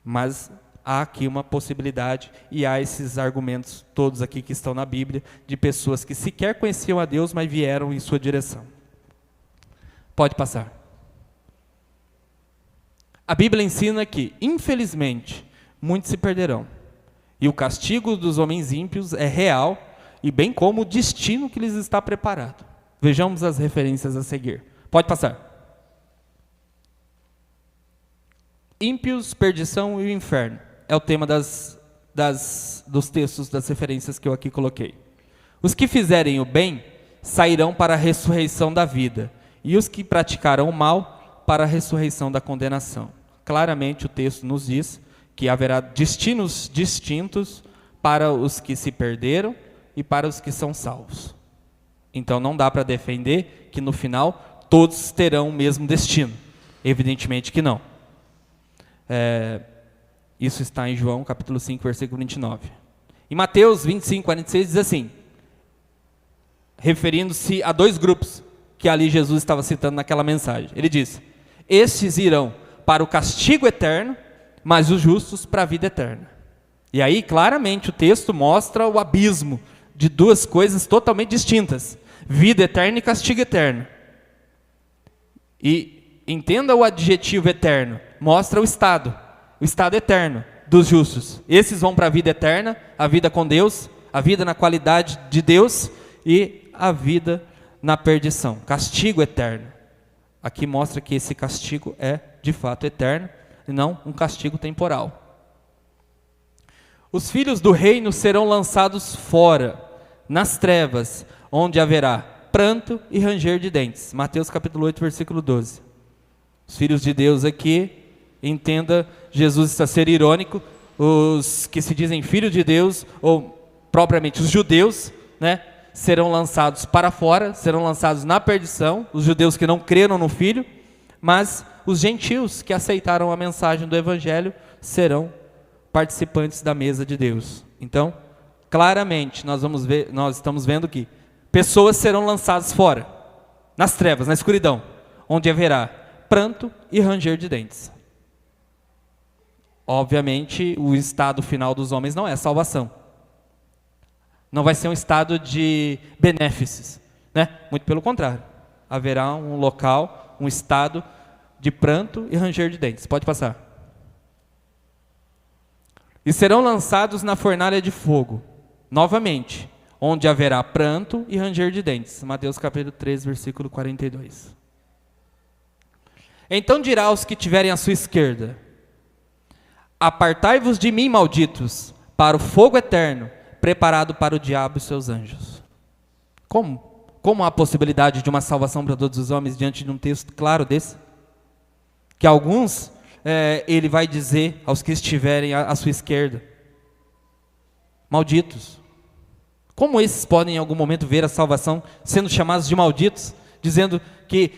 Mas há aqui uma possibilidade, e há esses argumentos todos aqui que estão na Bíblia, de pessoas que sequer conheciam a Deus, mas vieram em sua direção. Pode passar. A Bíblia ensina que, infelizmente, muitos se perderão. E o castigo dos homens ímpios é real, e bem como o destino que lhes está preparado. Vejamos as referências a seguir. Pode passar. Ímpios, perdição e o inferno. É o tema dos textos, das referências que eu aqui coloquei. Os que fizerem o bem sairão para a ressurreição da vida, e os que praticarão o mal para a ressurreição da condenação. Claramente o texto nos diz que haverá destinos distintos para os que se perderam e para os que são salvos. Então não dá para defender que no final todos terão o mesmo destino. Evidentemente que não. Isso está em João capítulo 5, versículo 29. Em Mateus 25, 46 diz assim, referindo-se a dois grupos que ali Jesus estava citando naquela mensagem. Ele diz: estes irão para o castigo eterno, mas os justos para a vida eterna. E aí claramente o texto mostra o abismo de duas coisas totalmente distintas: vida eterna e castigo eterno. E entenda o adjetivo eterno, mostra o estado eterno dos justos. Esses vão para a vida eterna, a vida com Deus, a vida na qualidade de Deus, e a vida na perdição, castigo eterno. Aqui mostra que esse castigo é de fato eterno, e não um castigo temporal. Os filhos do reino serão lançados fora, nas trevas, onde haverá pranto e ranger de dentes. Mateus capítulo 8, versículo 12. Os filhos de Deus aqui, entenda, Jesus está sendo irônico, os que se dizem filhos de Deus, ou propriamente os judeus, serão lançados para fora, serão lançados na perdição, os judeus que não creram no Filho, mas os gentios que aceitaram a mensagem do Evangelho serão participantes da mesa de Deus. Então, claramente, nós estamos vendo que pessoas serão lançadas fora, nas trevas, na escuridão, onde haverá pranto e ranger de dentes. Obviamente, o estado final dos homens não é salvação. Não vai ser um estado de benéfices, Muito pelo contrário. Haverá um local, um estado de pranto e ranger de dentes. Pode passar. E serão lançados na fornalha de fogo, novamente, onde haverá pranto e ranger de dentes. Mateus capítulo 3, versículo 42. Então dirá aos que tiverem à sua esquerda: apartai-vos de mim, malditos, para o fogo eterno, preparado para o diabo e seus anjos. Como há a possibilidade de uma salvação para todos os homens diante de um texto claro desse? Que alguns, ele vai dizer aos que estiverem à sua esquerda: malditos. Como esses podem em algum momento ver a salvação sendo chamados de malditos, dizendo que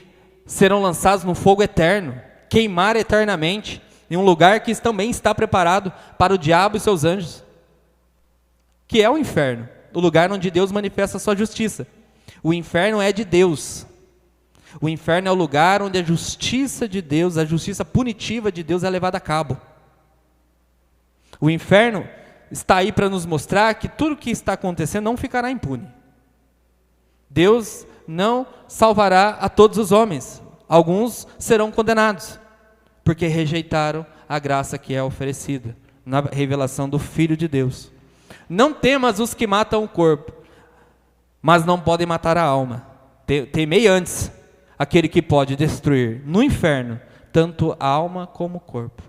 serão lançados no fogo eterno, queimar eternamente, em um lugar que também está preparado para o diabo e seus anjos, que é o inferno, o lugar onde Deus manifesta a sua justiça. O inferno é de Deus. O inferno é o lugar onde a justiça de Deus, a justiça punitiva de Deus é levada a cabo. O inferno está aí para nos mostrar que tudo o que está acontecendo não ficará impune. Deus não salvará a todos os homens. Alguns serão condenados, porque rejeitaram a graça que é oferecida na revelação do Filho de Deus. Não temas os que matam o corpo, mas não podem matar a alma. Temei antes aquele que pode destruir no inferno tanto a alma como o corpo.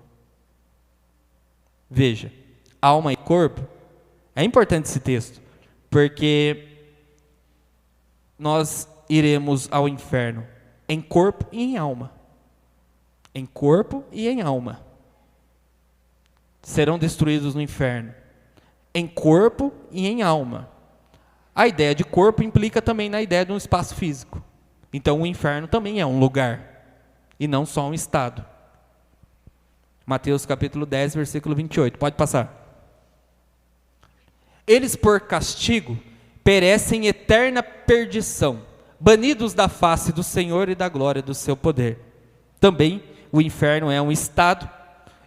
Veja, alma e corpo, é importante esse texto, porque nós iremos ao inferno em corpo e em alma. Em corpo e em alma. Serão destruídos no inferno, em corpo e em alma. A ideia de corpo implica também na ideia de um espaço físico. Então o inferno também é um lugar, e não só um estado. Mateus capítulo 10, versículo 28, pode passar. Eles por castigo perecem eterna perdição, banidos da face do Senhor e da glória do seu poder. Também o inferno é um estado,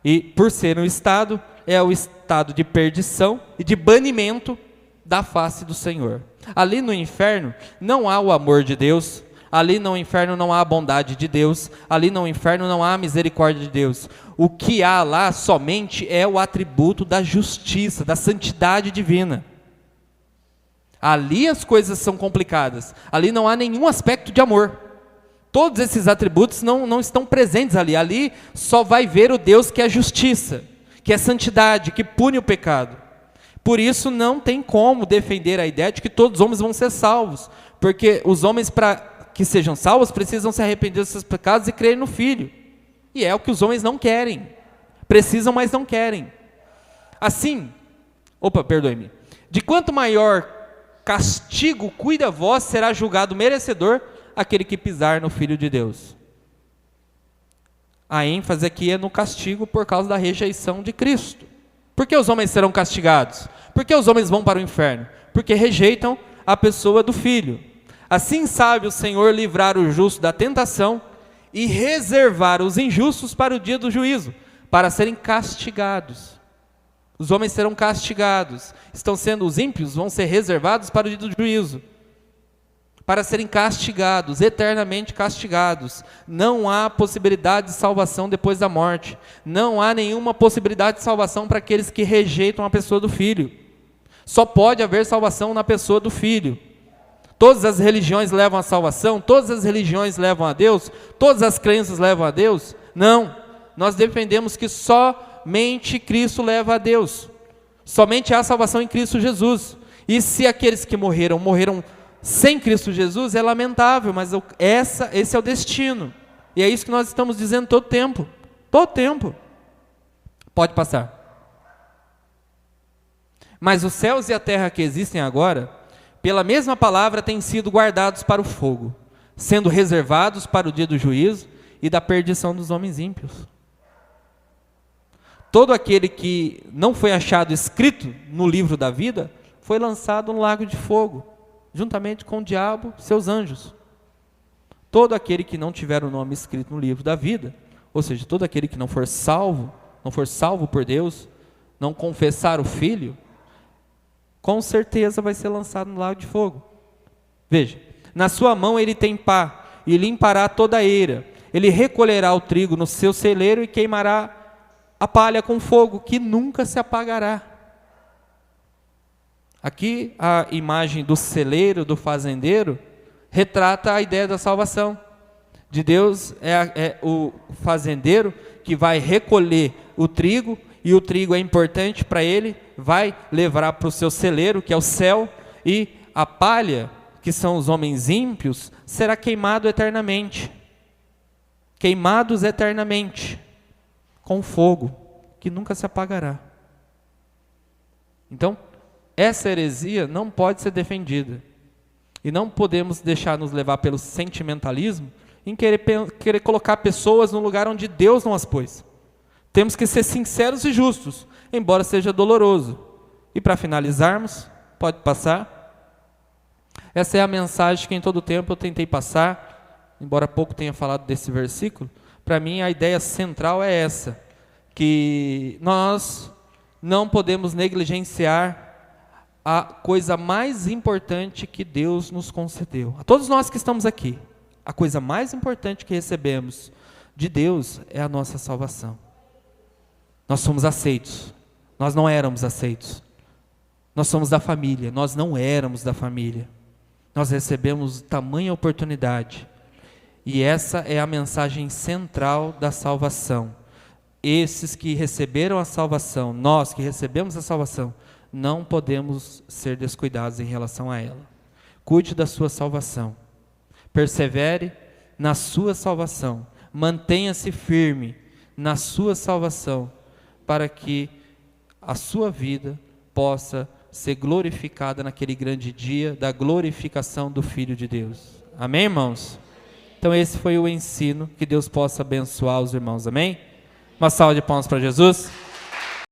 e por ser um estado, é o estado de perdição e de banimento da face do Senhor. Ali no inferno não há o amor de Deus, ali no inferno não há a bondade de Deus, ali no inferno não há a misericórdia de Deus. O que há lá somente é o atributo da justiça, da santidade divina. Ali as coisas são complicadas, ali não há nenhum aspecto de amor. Todos esses atributos não estão presentes ali. Ali só vai ver o Deus que é justiça, que é santidade, que pune o pecado. Por isso não tem como defender a ideia de que todos os homens vão ser salvos, porque os homens, para que sejam salvos, precisam se arrepender dos seus pecados e crer no Filho. E é o que os homens não querem. Precisam, mas não querem. Assim, perdoe-me. De quanto maior castigo cuida vós, será julgado merecedor aquele que pisar no Filho de Deus. A ênfase aqui é no castigo por causa da rejeição de Cristo. Por que os homens serão castigados? Por que os homens vão para o inferno? Porque rejeitam a pessoa do Filho. Assim sabe o Senhor livrar o justo da tentação e reservar os injustos para o dia do juízo, para serem castigados. Os homens serão castigados. Estão sendo os ímpios, vão ser reservados para o dia do juízo, para serem castigados, eternamente castigados. Não há possibilidade de salvação depois da morte. Não há nenhuma possibilidade de salvação para aqueles que rejeitam a pessoa do Filho. Só pode haver salvação na pessoa do Filho. Todas as religiões levam à salvação? Todas as religiões levam a Deus? Todas as crenças levam a Deus? Não. Nós defendemos que somente Cristo leva a Deus. Somente há salvação em Cristo Jesus. E se aqueles que morreram sem Cristo Jesus, é lamentável, mas esse é o destino. E é isso que nós estamos dizendo todo tempo. Todo tempo. Pode passar. Mas os céus e a terra que existem agora, pela mesma palavra, têm sido guardados para o fogo, sendo reservados para o dia do juízo e da perdição dos homens ímpios. Todo aquele que não foi achado escrito no livro da vida, foi lançado no lago de fogo, juntamente com o diabo e seus anjos. Todo aquele que não tiver o nome escrito no livro da vida, ou seja, todo aquele que não for salvo por Deus, não confessar o Filho, com certeza vai ser lançado no lago de fogo. Veja, na sua mão ele tem pá, e limpará toda a eira. Ele recolherá o trigo no seu celeiro e queimará a palha com fogo, que nunca se apagará. Aqui a imagem do celeiro, do fazendeiro, retrata a ideia da salvação. De Deus é o fazendeiro que vai recolher o trigo, e o trigo é importante para ele, vai levar para o seu celeiro, que é o céu, e a palha, que são os homens ímpios, será queimado eternamente. Queimados eternamente, com fogo, que nunca se apagará. Então, essa heresia não pode ser defendida. E não podemos deixar nos levar pelo sentimentalismo em querer colocar pessoas no lugar onde Deus não as pôs. Temos que ser sinceros e justos, embora seja doloroso. E para finalizarmos, pode passar. Essa é a mensagem que em todo tempo eu tentei passar, embora pouco tenha falado desse versículo. Para mim a ideia central é essa, que nós não podemos negligenciar a coisa mais importante que Deus nos concedeu. A todos nós que estamos aqui, a coisa mais importante que recebemos de Deus é a nossa salvação. Nós somos aceitos, nós não éramos aceitos. Nós somos da família, nós não éramos da família. Nós recebemos tamanha oportunidade. E essa é a mensagem central da salvação. Esses que receberam a salvação, nós que recebemos a salvação, não podemos ser descuidados em relação a ela. Cuide da sua salvação. Persevere na sua salvação. Mantenha-se firme na sua salvação, para que a sua vida possa ser glorificada naquele grande dia da glorificação do Filho de Deus. Amém, irmãos? Então esse foi o ensino. Que Deus possa abençoar os irmãos. Amém? Uma salva de palmas para Jesus.